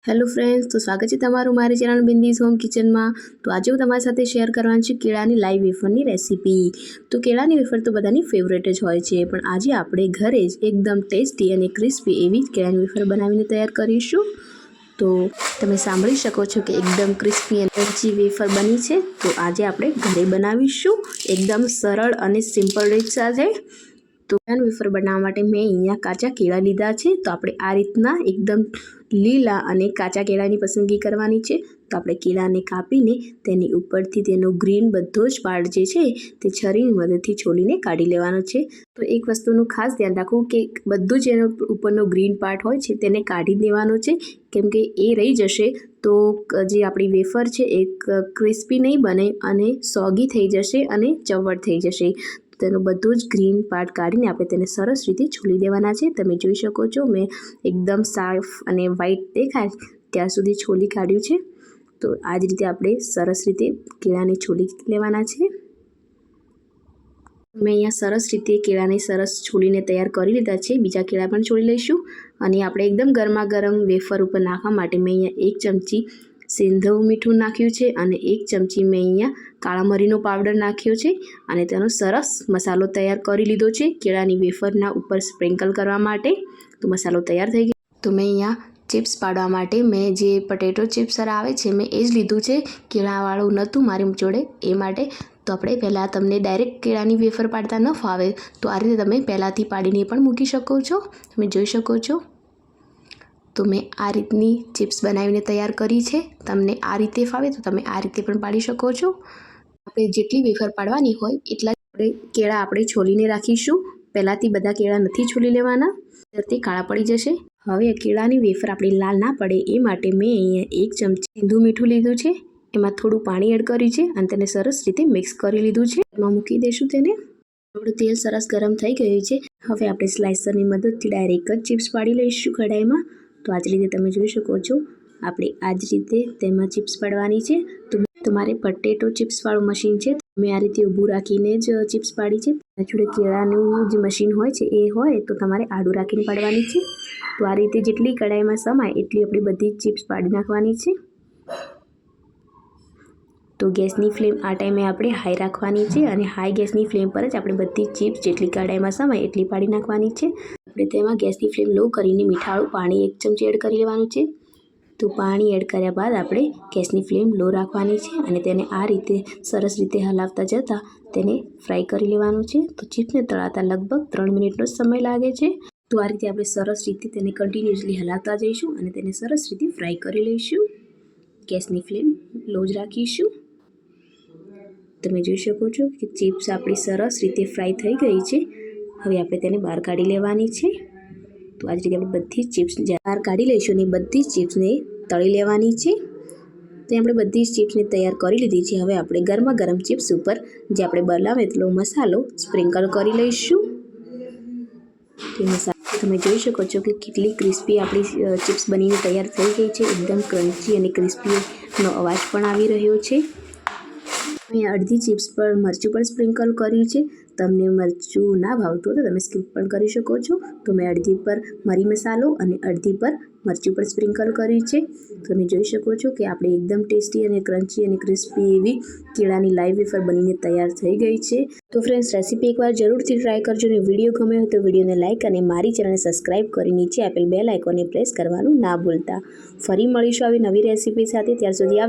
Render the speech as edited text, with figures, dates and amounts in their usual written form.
Hello friends, તો સ્વાગત છે તમારું મારી ચેનલ બિંદીઝ હોમ કિચનમાં। તો આજે હું તમારી સાથે શેર કરવાની છે કેળાની લાઈવ વેફરની રેસીપી। તો કેળાની વેફર તો બધાની ફેવરેટ જ હોય છે, પણ આજે આપણે ઘરે જ એકદમ ટેસ્ટી અને ક્રિસ્પી એવી કેળાની વેફર બનાવીને તૈયાર કરીશું। તો તમે સાંભળી શકો છો કે એકદમ ક્રિસ્પી અને ક્રન્ચી વેફર બની છે। તો આજે આપણે ઘરે બનાવીશું એકદમ સરળ અને સિમ્પલ રીત સાથે। તો કેળાની વેફર બનાવવા માટે મેં અહીંયા કાચા કેળા લીધા છે। તો આપણે આ રીતના એકદમ લીલા અને કાચા કેળાની પસંદગી કરવાની છે। તો આપણે કેળાને કાપીને તેની ઉપરથી તેનો ગ્રીન બધો જ પાર્ટ જે છે તે છરીની મદદથી છોલીને કાઢી લેવાનો છે। તો એક વસ્તુનું ખાસ ધ્યાન રાખવું કે બધું જ એનો ઉપરનો ગ્રીન પાર્ટ હોય છે તેને કાઢી દેવાનો છે, કેમ કે એ રહી જશે તો જે આપણી વેફર છે એ ક્રિસ્પી નહીં બને અને સોગી થઈ જશે અને ચવડ થઈ જશે। તેનો બધો જ ગ્રીન પાર્ટ કાઢીને આપણે તેને સરસ રીતે છોલી દેવાના છે। તમે જોઈ શકો છો મેં એકદમ સાફ અને વ્હાઈટ દેખાય ત્યાં સુધી છોલી કાઢ્યું છે। તો આ જ રીતે આપણે સરસ રીતે કેળાને છોલી લેવાના છે। મેં અહીંયા સરસ રીતે કેળાને સરસ છોલીને તૈયાર કરી લીધા છે। બીજા કેળા પણ છોલી લઈશું અને આપણે એકદમ ગરમા ગરમ વેફર ઉપર નાખવા માટે મેં અહીંયા 1 ચમચી સેંધવ મીઠું નાખ્યું છે અને 1 ચમચી મેં અહીંયા કાળા મરીનો પાવડર નાખ્યો છે અને તેનો સરસ મસાલો તૈયાર કરી લીધો છે કેળાની વેફરના ઉપર સ્પ્રિંકલ કરવા માટે। તો મસાલો તૈયાર થઈ ગયો। તો મેં અહીંયા ચિપ્સ પાડવા માટે મેં જે પટેટો ચિપ્સર આવે છે મેં એ જ લીધું છે, કેળાવાળું નહોતું મારી જોડે એ માટે। તો આપણે પહેલાં તમને ડાયરેક્ટ કેળાની વેફર પાડતા ન ફાવે તો આ રીતે તમે પહેલાંથી પાડીને પણ મૂકી શકો છો। તમે જોઈ શકો છો તો મેં આ રીતની ચિપ્સ બનાવીને તૈયાર કરી છે। તમને આ રીતે ફાવે તો તમે આ રીતે પણ પાડી શકો છો। આપણે જેટલી વેફર પાડવાની હોય એટલા કેળા આપણે છોલીને રાખીશું। પહેલાંથી બધા કેળા નથી છોલી લેવાના, તે કાળા પડી જશે। હવે કેળાની વેફર આપણી લાલ ના પડે એ માટે મેં અહીંયા 1 ચમચી સીંધું મીઠું લીધું છે, એમાં થોડું પાણી એડ કર્યું છે અને તેને સરસ રીતે મિક્સ કરી લીધું છે। એમાં મૂકી દઈશું તેને। થોડું તેલ સરસ ગરમ થઈ ગયું છે। હવે આપણે સ્લાઇસરની મદદથી ડાયરેક્ટ જ ચિપ્સ પાડી લઈશું કઢાઈમાં। તો આ જ રીતે તમે જોઈ શકો છો આપણે આ જ રીતે તેમાં ચિપ્સ પાડવાની છે। તો તમારે પટેટો ચિપ્સવાળું મશીન છે મેં આ રીતે ઊભું રાખીને જ ચિપ્સ પાડી છે। જોડે કેળાનું જે મશીન હોય છે એ હોય તો તમારે આડું રાખીને પાડવાની છે। તો આ રીતે જેટલી કઢાઈમાં સમાય એટલી આપણી બધી ચિપ્સ પાડી નાખવાની છે। તો ગેસની ફ્લેમ આ ટાઈમે આપણે હાઈ રાખવાની છે અને હાઈ ગેસની ફ્લેમ પર જ આપણે બધી ચિપ્સ જેટલી કઢાઈમાં સમાય એટલી પાડી નાખવાની છે। આપણે તેમાં ગેસની ફ્લેમ લો કરીને મીઠાળું પાણી 1 ચમચી એડ કરી લેવાનું છે। તો પાણી એડ કર્યા બાદ આપણે ગેસની ફ્લેમ લો રાખવાની છે અને તેને આ રીતે સરસ રીતે હલાવતા જતાં તેને ફ્રાય કરી લેવાનું છે। તો ચિપ્સને તળાતા લગભગ 3 મિનિટનો સમય લાગે છે। તો આ રીતે આપણે સરસ રીતે તેને કન્ટિન્યુઅસલી હલાવતા જઈશું અને તેને સરસ રીતે ફ્રાય કરી લઈશું। ગેસની ફ્લેમ લો જ રાખીશું। તમે જોઈ શકો છો કે ચિપ્સ આપણી સરસ રીતે ફ્રાય થઈ ગઈ છે। હવે આપણે તેને બહાર કાઢી લેવાની છે। તો આ જ રીતે આપણે બધી જ ચિપ્સ બહાર કાઢી લઈશું અને બધી જ ચિપ્સને તળી લેવાની છે। તો આપણે બધી જ ચિપ્સને તૈયાર કરી લીધી છે। હવે આપણે ગરમા ગરમ ચિપ્સ ઉપર જે આપણે બનાવેલો મસાલો સ્પ્રિંકલ કરી લઈશું। તમે જોઈ શકો છો કે કેટલી ક્રિસ્પી આપણી ચિપ્સ બનીને તૈયાર થઈ ગઈ છે। એકદમ ક્રન્ચી અને ક્રિસ્પીનો અવાજ પણ આવી રહ્યો છે। અહીંયા અડધી ચિપ્સ પર મરચું પણ સ્પ્રિંકલ કર્યું છે। તમને મરચું ના ભાવતું હોય તો તમે સ્કીપ પણ કરી શકો છો। તો મેં અડધી પર મરી મસાલો અને અડધી પર મરચું પણ સ્પ્રિંકલ કર્યું છે। તમે જોઈ શકો છો કે આપણે એકદમ ટેસ્ટી અને ક્રન્ચી અને ક્રિસ્પી એવી કેળાની લાઈવ વેફર બનીને તૈયાર થઈ ગઈ છે। તો ફ્રેન્ડ્સ, રેસીપી એકવાર જરૂરથી ટ્રાય કરજો અને વિડીયો ગમ્યો હોય તો વિડીયોને લાઇક અને મારી ચેનલને સબસ્ક્રાઈબ કરી નીચે આપેલ બેલ આઇકોનને પ્રેસ કરવાનું ના ભૂલતા। ફરી મળીશું આવી નવી રેસીપી સાથે, ત્યાર સુધી